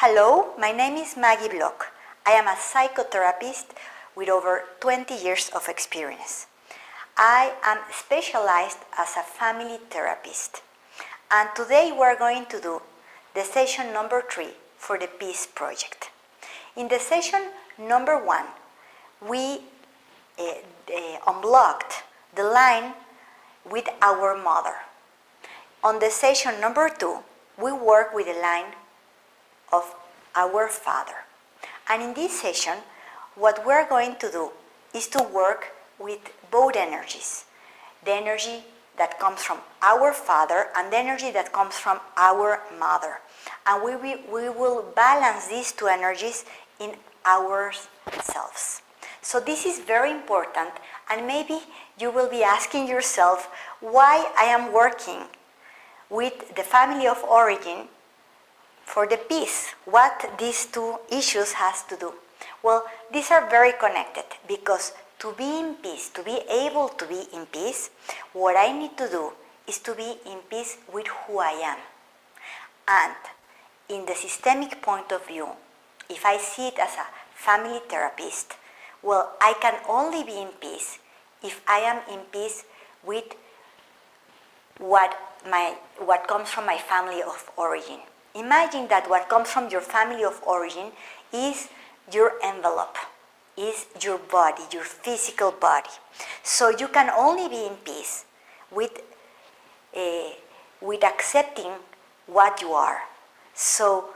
Hello, my name is Maggie Block. I am a psychotherapist with over 20 years of experience. I am specialized as a family therapist. And today we're going to do the session number 3 for the Peace Project. In the session number 1, we unblocked the line with our mother. On the session number 2, we work with the line of our father. And in this session, what we're going to do is to work with both energies. The energy that comes from our father and the energy that comes from our mother. And we will balance these two energies in ourselves. So this is very important, and maybe you will be asking yourself why I am working with the family of origin for the peace, what these two issues has to do. Well, these are very connected, because to be in peace, to be able to be in peace, what I need to do is to be in peace with who I am. And in the systemic point of view, if I see it as a family therapist, well, I can only be in peace if I am in peace with what comes from my family of origin. Imagine that what comes from your family of origin is your envelope, is your body, your physical body. So you can only be in peace with accepting what you are. So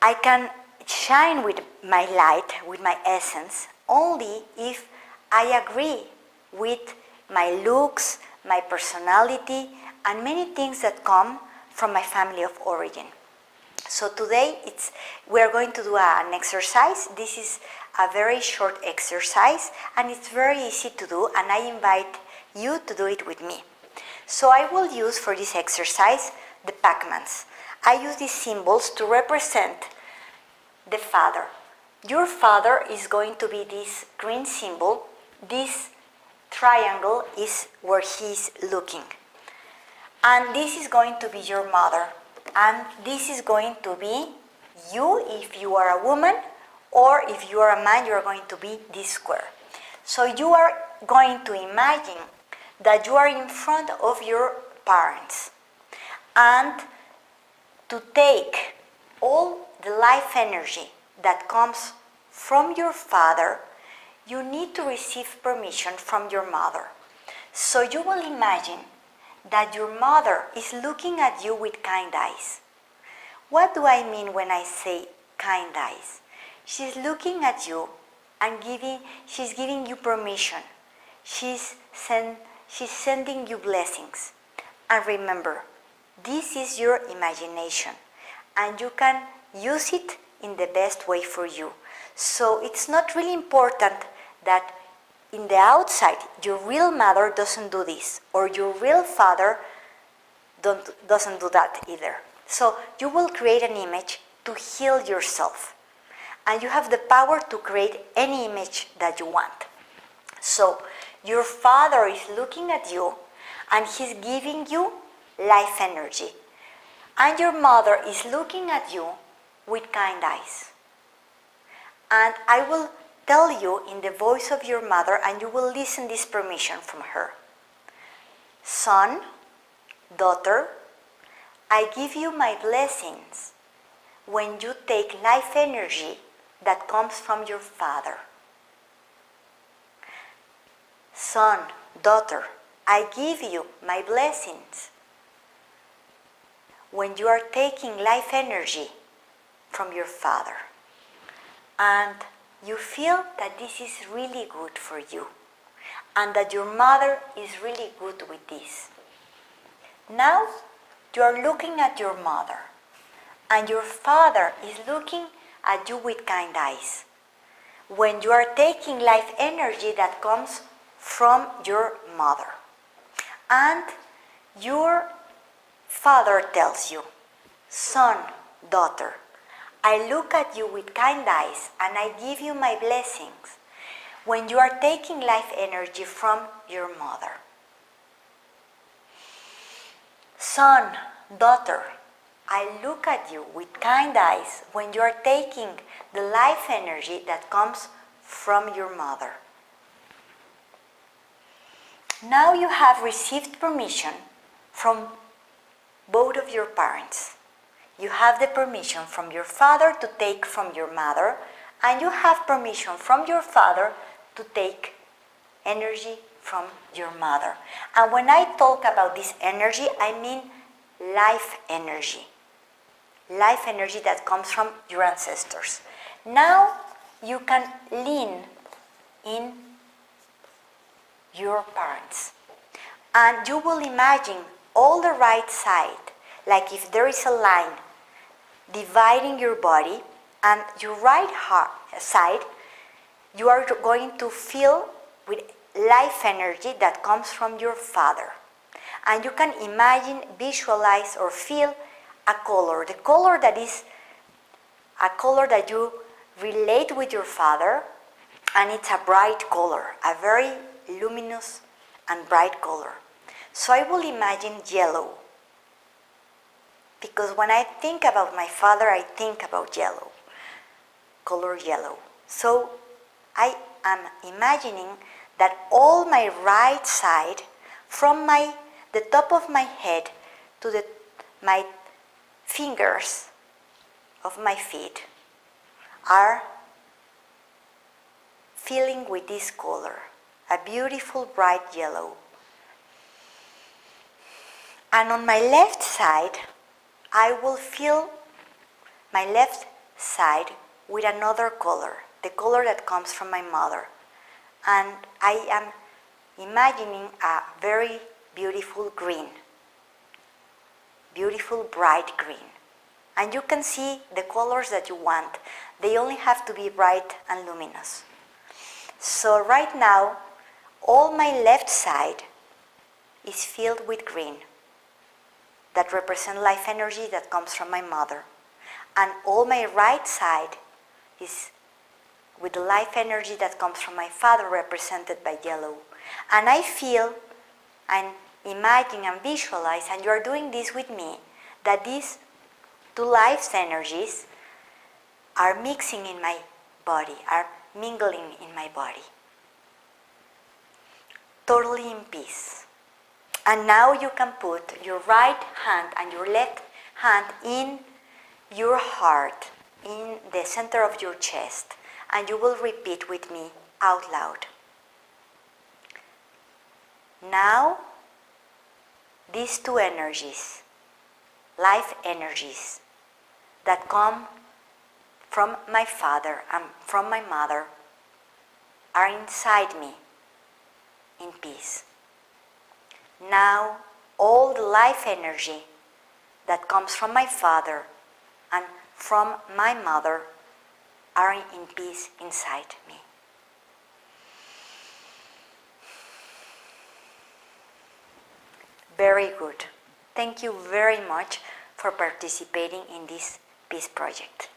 I can shine with my light, with my essence, only if I agree with my looks, my personality, and many things that come from my family of origin. So today we are going to do an exercise. This is a very short exercise, and it's very easy to do, and I invite you to do it with me. So I will use for this exercise the Pac-Mans. I use these symbols to represent the father. Your father is going to be this green symbol. This triangle is where he's looking. And this is going to be your mother. And this is going to be you if you are a woman, or if you are a man, you are going to be this square. So you are going to imagine that you are in front of your parents, and to take all the life energy that comes from your father, you need to receive permission from your mother. So you will imagine that your mother is looking at you with kind eyes. What do I mean when I say kind eyes? She's looking at you and she's giving you permission. She's sending you blessings. And remember, this is your imagination, and you can use it in the best way for you. So it's not really important that in the outside your real mother doesn't do this, or your real father doesn't do that either. So you will create an image to heal yourself, and you have the power to create any image that you want. So your father is looking at you, and he's giving you life energy, and your mother is looking at you with kind eyes. And I will tell you in the voice of your mother, and you will listen this permission from her. Son, daughter, I give you my blessings when you take life energy that comes from your father. Son, daughter, I give you my blessings when you are taking life energy from your father. And you feel that this is really good for you, and that your mother is really good with this. Now you are looking at your mother, and your father is looking at you with kind eyes when you are taking life energy that comes from your mother. And your father tells you, son, daughter, I look at you with kind eyes, and I give you my blessings when you are taking life energy from your mother. Son, daughter, I look at you with kind eyes when you are taking the life energy that comes from your mother. Now you have received permission from both of your parents. You have the permission from your father to take from your mother, and you have permission from your father to take energy from your mother. And when I talk about this energy, I mean life energy. Life energy that comes from your ancestors. Now you can lean in your parents, and you will imagine all the right side, like if there is a line dividing your body, and your right side, you are going to fill with life energy that comes from your father. And you can imagine, visualize, or feel a color. The color that is a color that you relate with your father, and it's a bright color, a very luminous and bright color. So I will imagine yellow, because when I think about my father, I think about yellow, color yellow. So I am imagining that all my right side, from the top of my head to my fingers of my feet, are filling with this color, a beautiful bright yellow. And on my left side, I will fill my left side with another color, the color that comes from my mother. And I am imagining a very beautiful green, beautiful bright green. And you can see the colors that you want. They only have to be bright and luminous. So right now, all my left side is filled with green, that represent life energy that comes from my mother. And all my right side is with the life energy that comes from my father, represented by yellow. And I feel and imagine and visualize, and you are doing this with me, that these two life energies are mixing in my body, are mingling in my body. Totally in peace. And now you can put your right hand and your left hand in your heart, in the center of your chest, and you will repeat with me out loud. Now, these two energies, life energies, that come from my father and from my mother, are inside me in peace. Now, all the life energy that comes from my father and from my mother are in peace inside me. Very good. Thank you very much for participating in this peace project.